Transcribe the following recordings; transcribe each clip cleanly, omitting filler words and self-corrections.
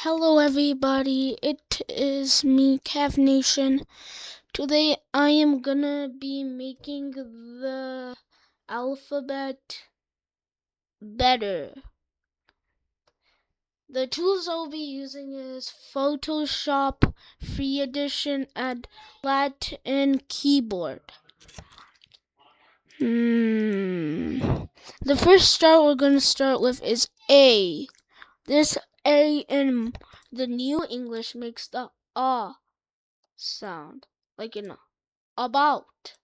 Hello everybody, it is me, Cav Nation. Today I am gonna be making the alphabet better. The tools I'll be using is Photoshop, Free Edition, and Latin Keyboard. The first start we're gonna start with is A. This A in the New English makes the sound, like in about.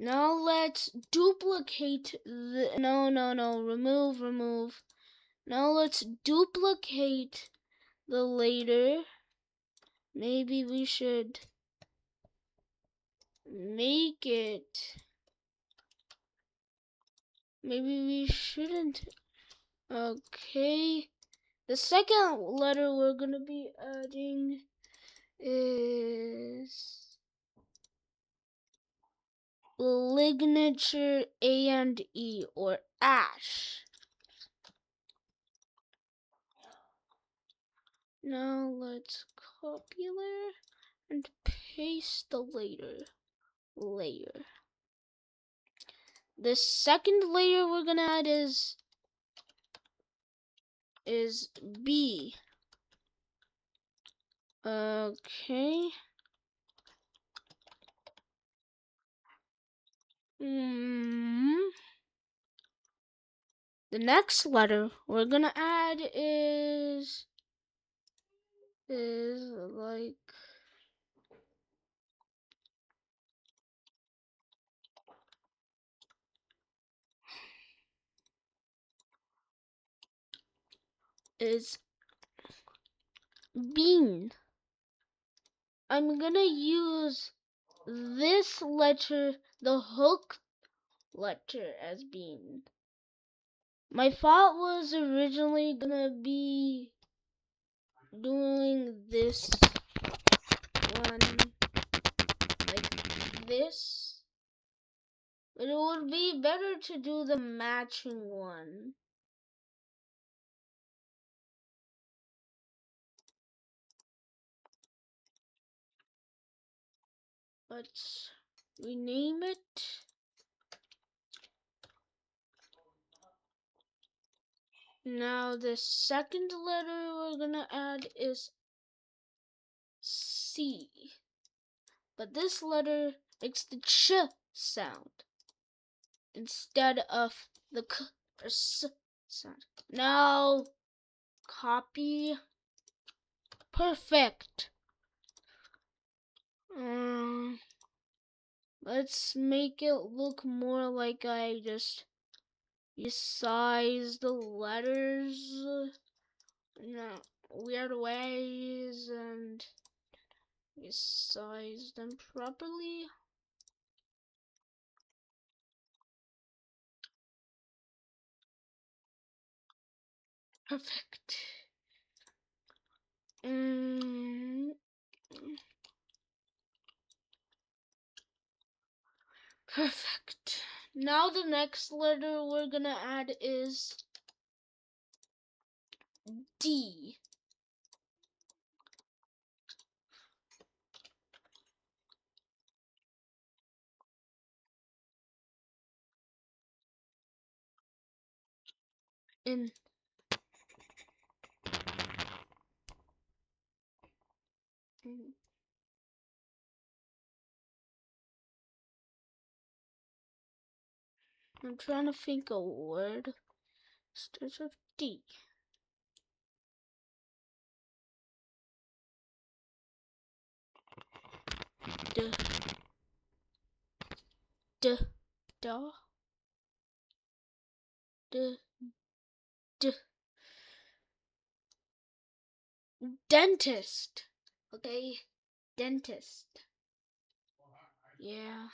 Now let's duplicate the, remove. Now let's duplicate the later. Maybe we should make it, maybe we shouldn't. Okay, the second letter we're gonna be adding is lignature, A and E, or ash. Now let's copy layer and paste the layer. The second layer we're gonna add is B. Okay. The next letter we're gonna add is like is bean. I'm gonna use this letter, the hook letter, as bean. My thought was originally gonna be doing this one like this, but it would be better to do the matching one. Let's rename it. Now the second letter we're gonna add is C, but this letter makes the ch sound instead of the k or s sound. Now copy. Perfect. Let's make it look more like I just resize the letters in weird ways and resize them properly. Perfect. Perfect. Now the next letter we're gonna add is D. In I'm trying to think a word. Starts with D. D. D. Da. D. D. Dentist. Okay, dentist. Yeah.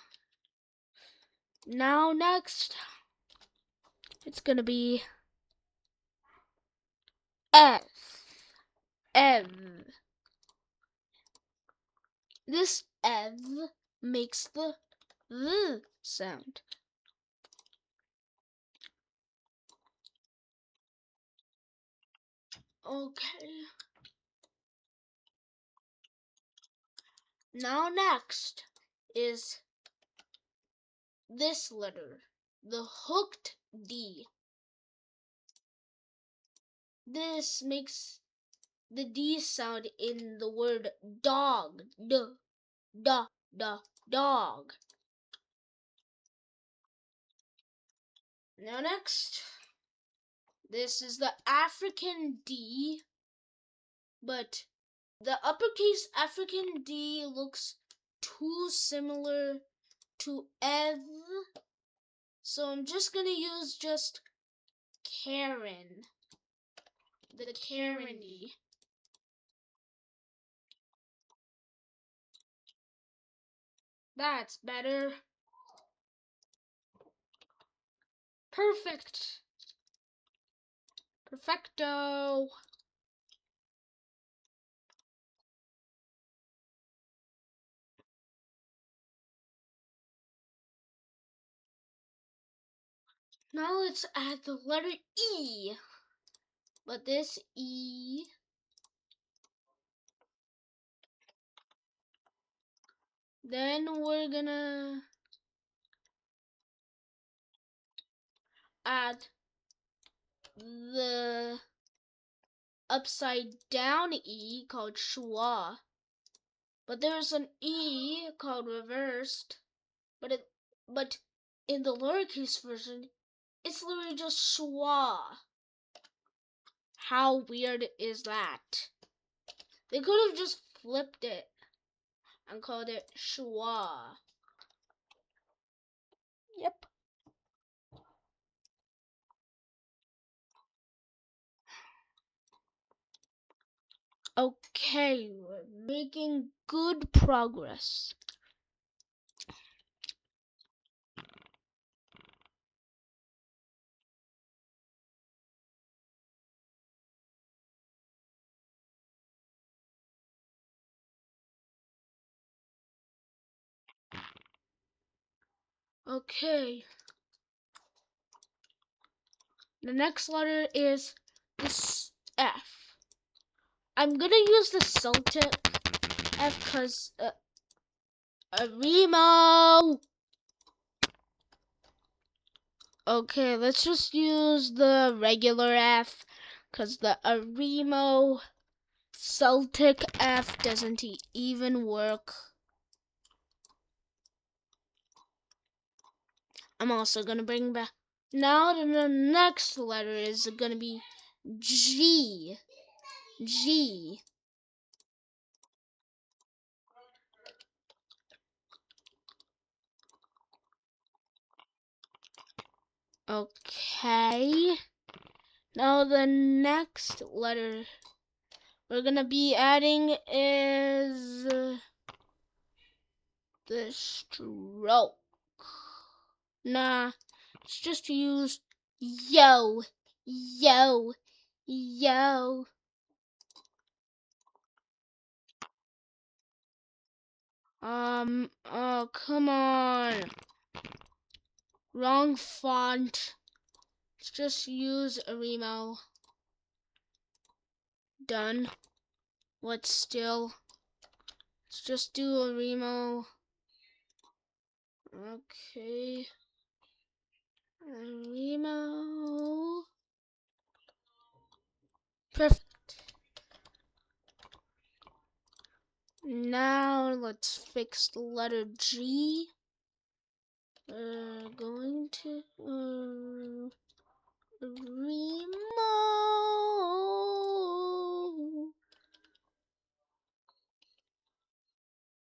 Now next, it's gonna be F. Ev. This Ev makes the V sound. Okay. Now next is this letter, the hooked D. This makes the D sound in the word dog. Dog. Now next, this is the African D, but the uppercase African D looks too similar to Ev, so I'm just gonna use just Karen, the Karen D. That's better. Perfect. Perfecto. Now let's add the letter E. But this E, then we're gonna add the upside down E called schwa. But there's an E called reversed, but in the lowercase version, it's literally just schwa. How weird is that? They could have just flipped it and called it schwa. Yep. Okay, we're making good progress. Okay. The next letter is this F. I'm gonna use the Celtic F because Remo. Okay, let's just use the regular F because the Aremo Celtic F doesn't even work. I'm also gonna bring back. Now the next letter is gonna be G. G. Okay. Now the next letter we're gonna be adding is the stroke. Nah, let's just use yo. Oh, come on. Wrong font. Let's just use Aremo. Done. What still? Let's just do Aremo. Okay. Aremo. Perfect. Now let's fix the letter G. We're going to Remo.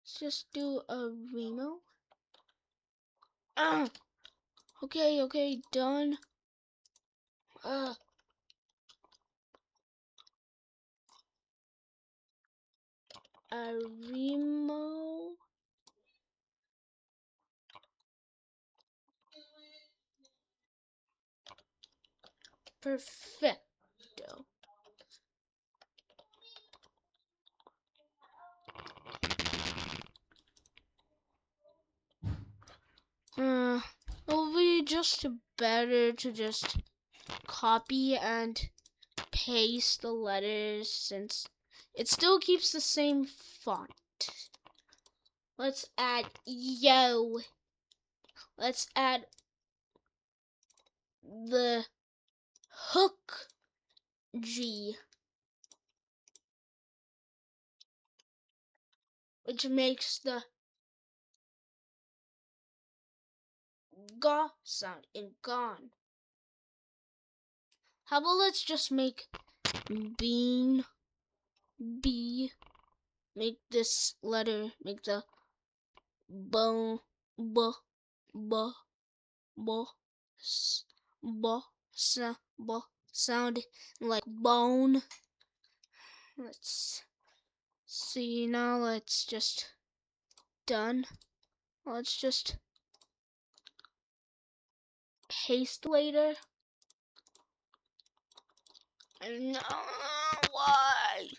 Let's just do a Remo. Okay, done. A Remo. Perfecto. It'll be just better to just copy and paste the letters since it still keeps the same font. Let's add yo. Let's add the hook G, which makes the ga sound in gone. How about let's just make bean B, make this letter, make the bone b b b s b s b sound like bone. Let's see now. Let's just done. Let's just paste later. No, why?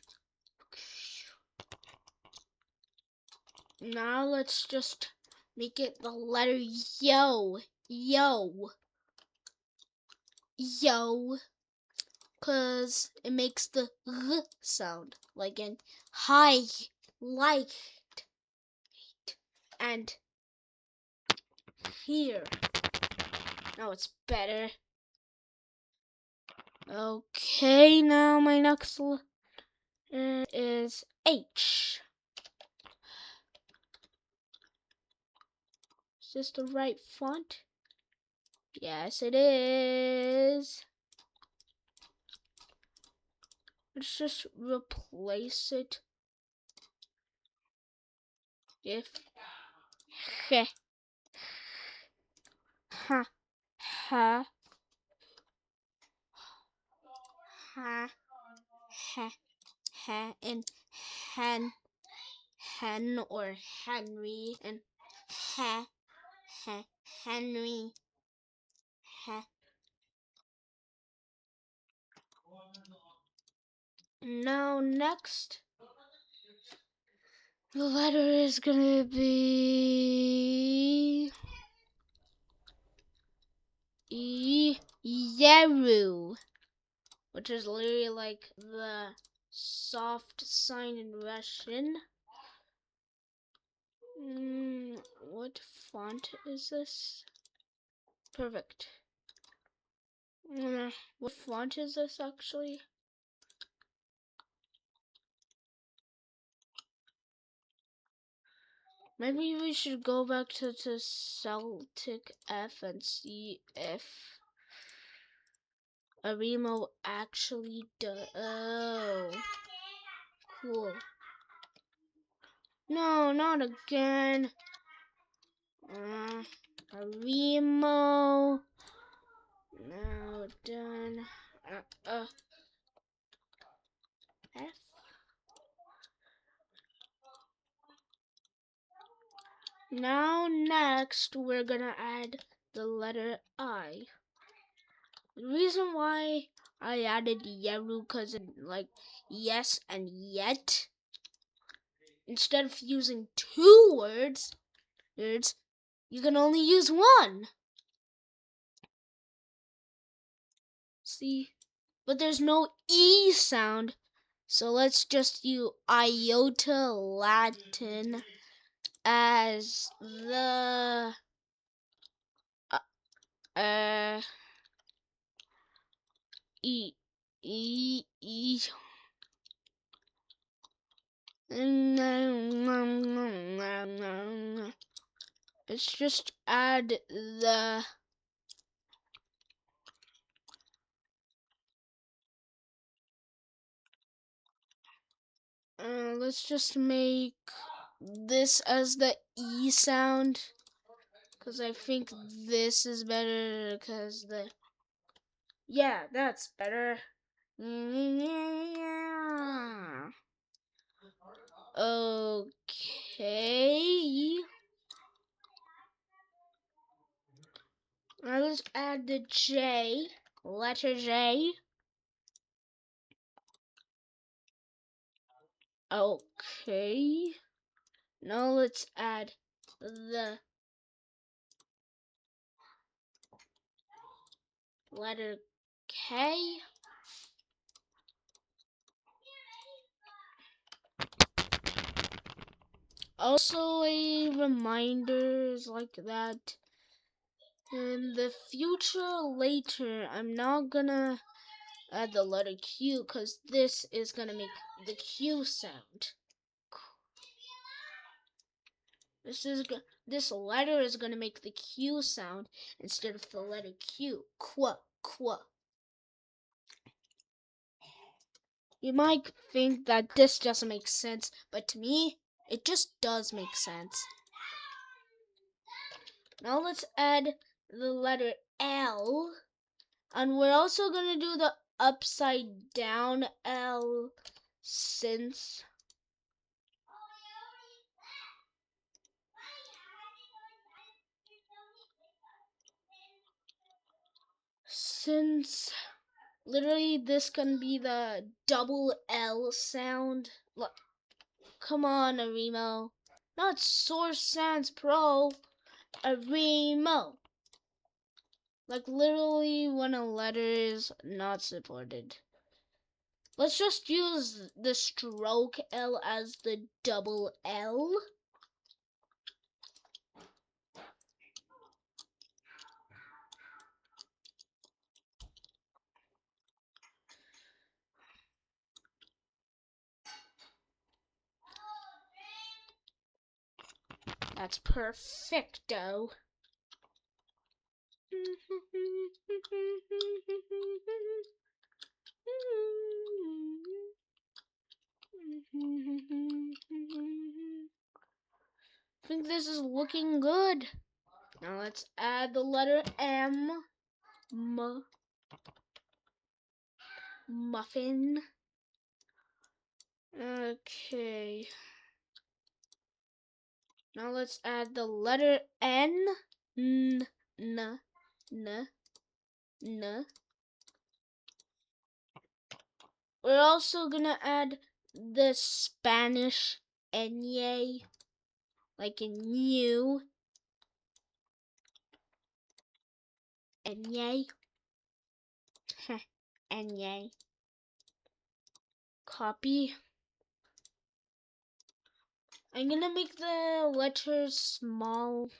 Now let's just make it the letter yo, yo, yo, cause it makes the sound like in hi, like, and here. Now it's better. Okay, now my next letter is H. Is this the right font? Yes, it is. Let's just replace it. If he, ha, ha, ha, ha, and hen or Henry, and ha, Henry, ha. Now next, the letter is gonna be Yeru, which is literally like the soft sign in Russian. What font is this? Perfect. What font is this actually? Maybe we should go back to Celtic F and see if Arimo actually does. Oh, cool. No, not again. Arimo. Now done. F. Now next we're gonna add the letter I. The reason why I added Yeru cause it like yes and yet. Instead of using two words, you can only use one. See? But there's no E sound. So let's just use iota Latin as the E E E. Let's just add the let's just make this as the E sound, because I think this is better, because yeah, that's better. Okay. Now let's add the J, letter J. Okay. Now let's add the letter K. also a reminders like that. In the future, later, I'm not gonna add the letter Q because this is gonna make the Q sound. This letter is gonna make the Q sound instead of the letter Q. Qua, qua. You might think that this doesn't make sense, but to me, it just does make sense. Now let's add the letter L, and we're also gonna do the upside down L since literally this can be the double L sound. Look, come on, Arimo. Not Source Sans Pro, Arimo. Like literally when a letter is not supported. Let's just use the stroke L as the double L. That's perfecto. I think this is looking good. Now let's add the letter M. Muffin. Okay. Now let's add the letter N. N. N. N. N. We're also gonna add the Spanish Nye, like in new. Nye. Nye. Copy. I'm gonna make the letters small.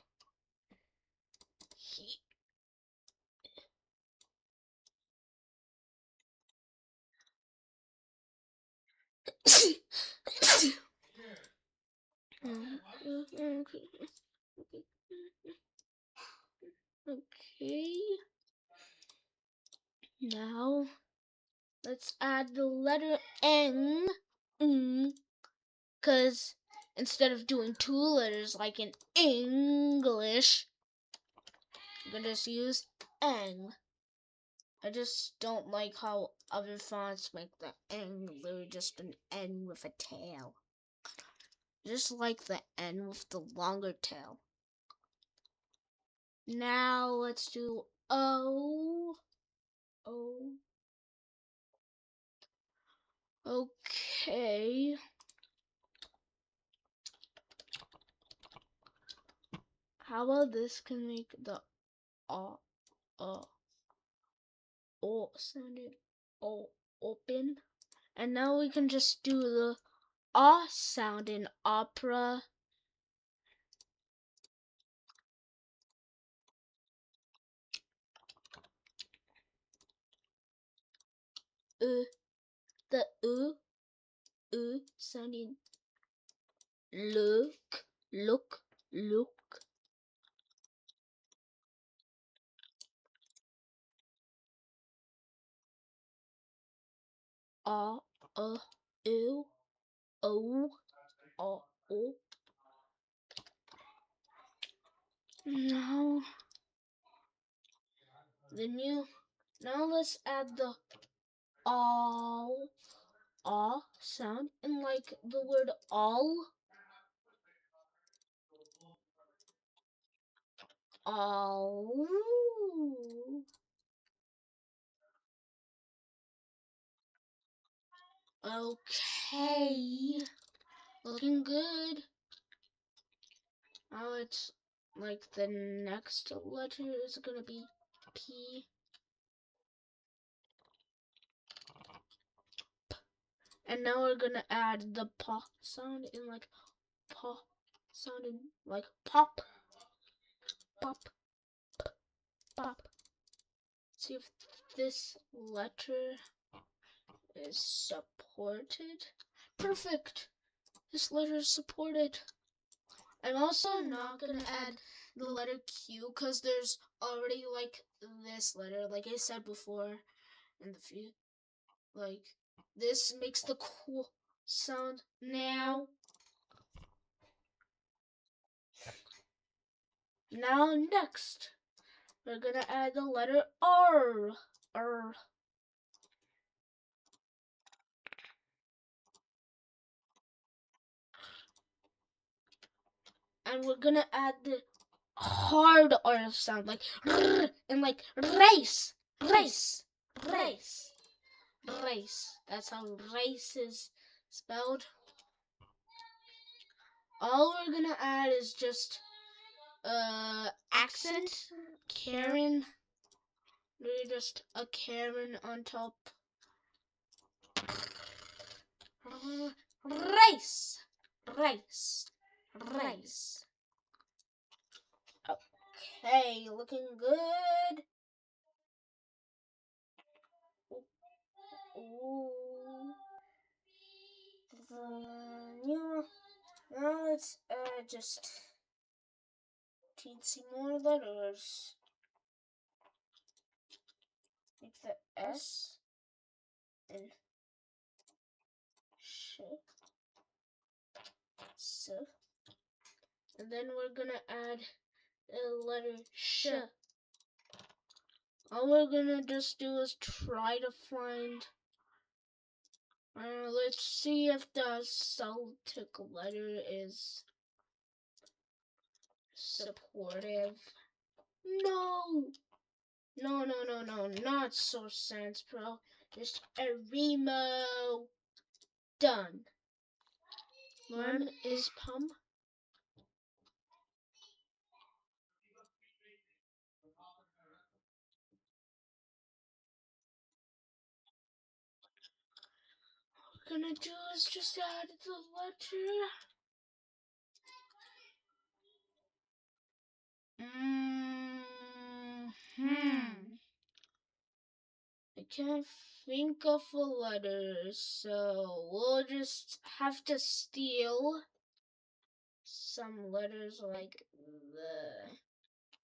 Okay. Now let's add the letter N. Because instead of doing two letters like in English, I'm gonna just use N. I just don't like how other fonts make the N literally just an N with a tail. I just like the N with the longer tail. Now let's do O. O. Okay. How about this can make the O sounded open. And now we can just do the sound in opera. The sound in look. A, ew, o, o. Now the new. Now let's add the all sound in like the word all. All. Okay. Looking good. Now it's like the next letter is gonna be P. And now we're gonna add the paw sound in like paw. sounded like pop, pop, pop. See if this letter is supported. Perfect. This letter is supported. I'm also not gonna add the letter Q because there's already like this letter, like I said before in the few. Like this makes the cool sound now. Now next, we're gonna add the letter R. R. And we're gonna add the hard R sound, like R, and like race, race, race, race. That's how race is spelled. All we're gonna add is just accent, Karen. Maybe just a Karen on top. Race, race, race. Okay, looking good. Ooh. Now let's just teensy more letters. Make the S and sh, s, and then we're gonna add the letter sh. All we're gonna just do is try to find. Let's see if the Celtic letter is supportive. No! No, no, no, no, not Source Sans Pro. Just a Remo. Done. One is Pum. What we're gonna do is just add the letter. I can't think of a letter, so we'll just have to steal some letters like the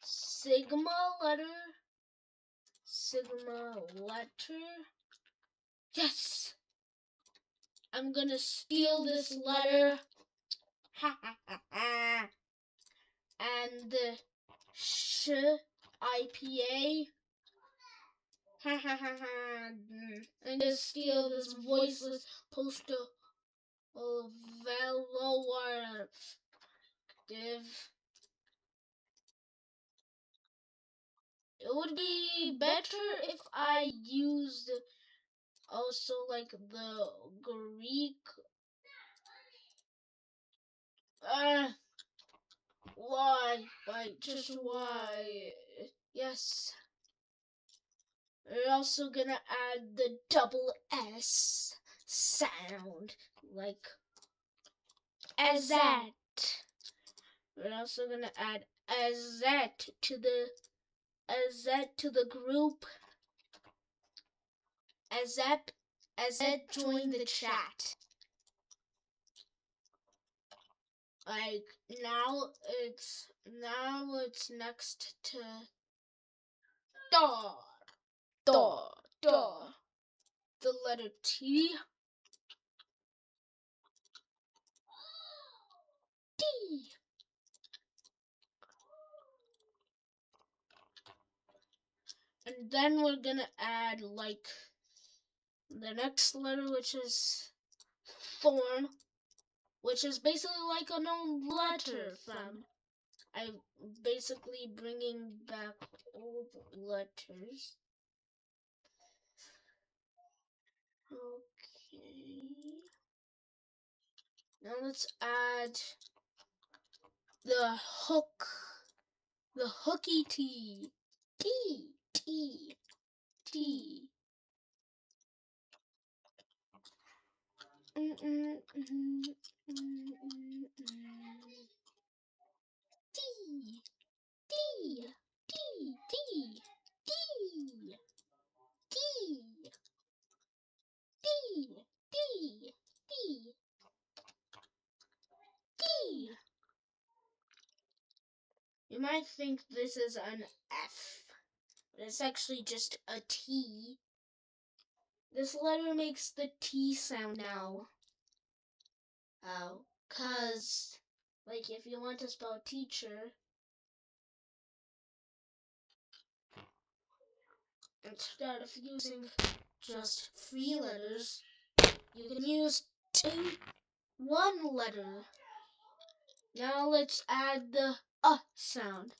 Sigma letter. Sigma letter. Yes! I'm gonna steal this letter. Ha ha ha ha. And the sh IPA. Ha ha ha ha. I'm gonna steal this voiceless postal veloactive. It would be better if I used also like the Greek. Why? Why? Just why? Yes. We're also gonna add the double S sound, like azat. We're also gonna add azat to the group. Azat join the chat. Like now it's next to da da da. The letter T. D. And then we're gonna add like the next letter, which is thorn, which is basically like a known letter from. I'm basically bringing back old letters. Okay. Now let's add the hook. The hooky T. T. T. T. D, D, D, D, D, D, D, D, D. You might think this is an F, but it's actually just a T. This letter makes the T sound now. How? 'Cause, like, if you want to spell teacher, instead of using just 3 letters, you can use one letter. Now let's add the sound.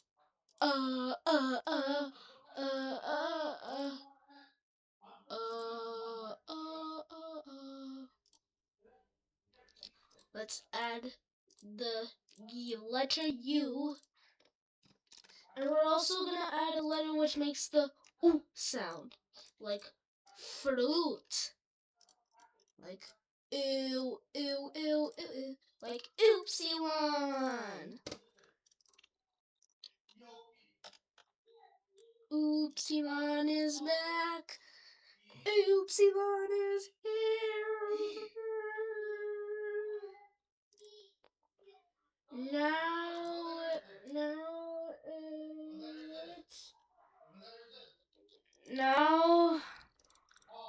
Uh, uh, uh, uh, uh, uh, Let's add the letter U, and we're also gonna add a letter which makes the oo sound, like fruit, like ew, ew, ew, ew, ew, like oopsie-one. Oopsie-one is back. Oopsie-one is here. Now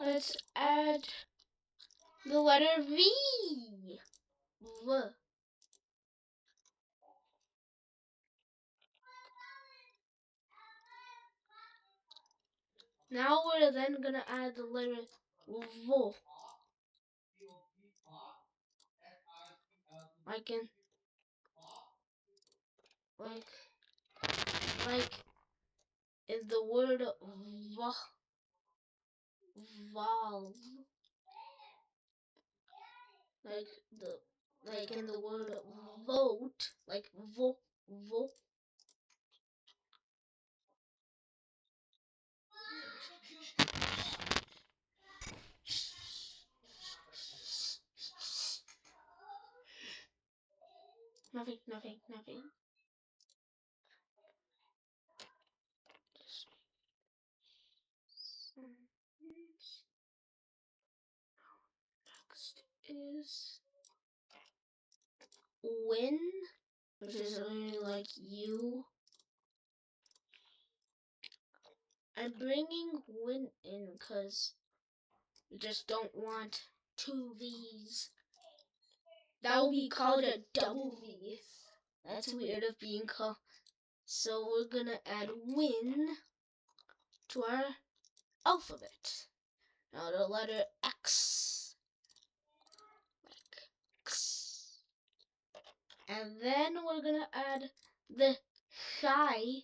let's add the letter V. V. Now we're then gonna add the letter V. Like in, like in the word valve. Like in the word vote, like vo. Nothing. Next is win, which is really like you. I'm bringing win in because we just don't want 2 V's. That will be called a double V. That's weird of being called. So we're gonna add win to our alphabet. Now the letter X. Like X. And then we're gonna add the chi,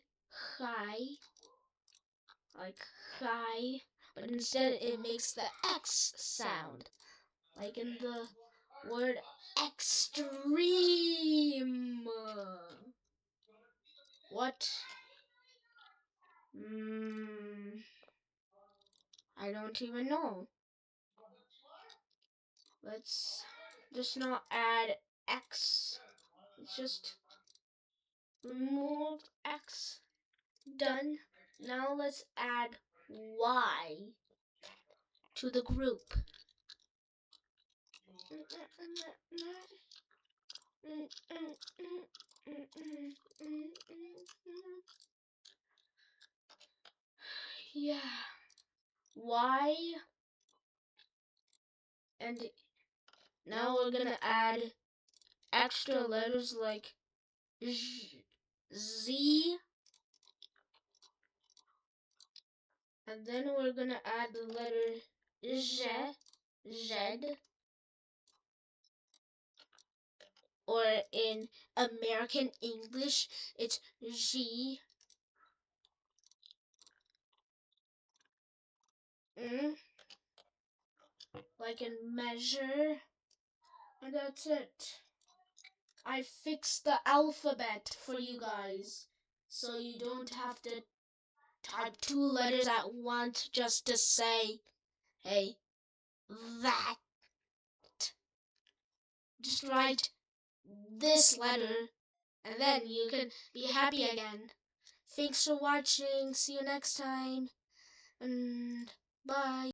like chi, but instead it makes the X sound, like in the word extreme. What? I don't even know. Let's just not add X. Let's just remove X. Done. Now let's add Y to the group. Yeah. Y. And now we're gonna add extra letters like Z. And then we're gonna add the letter Z. Or in American English, it's G. Like in measure. And that's it. I fixed the alphabet for you guys, so you don't have to type 2 letters at once just to say, hey, that. Just write this letter, and then you can be happy again. Thanks for watching. See you next time. And bye.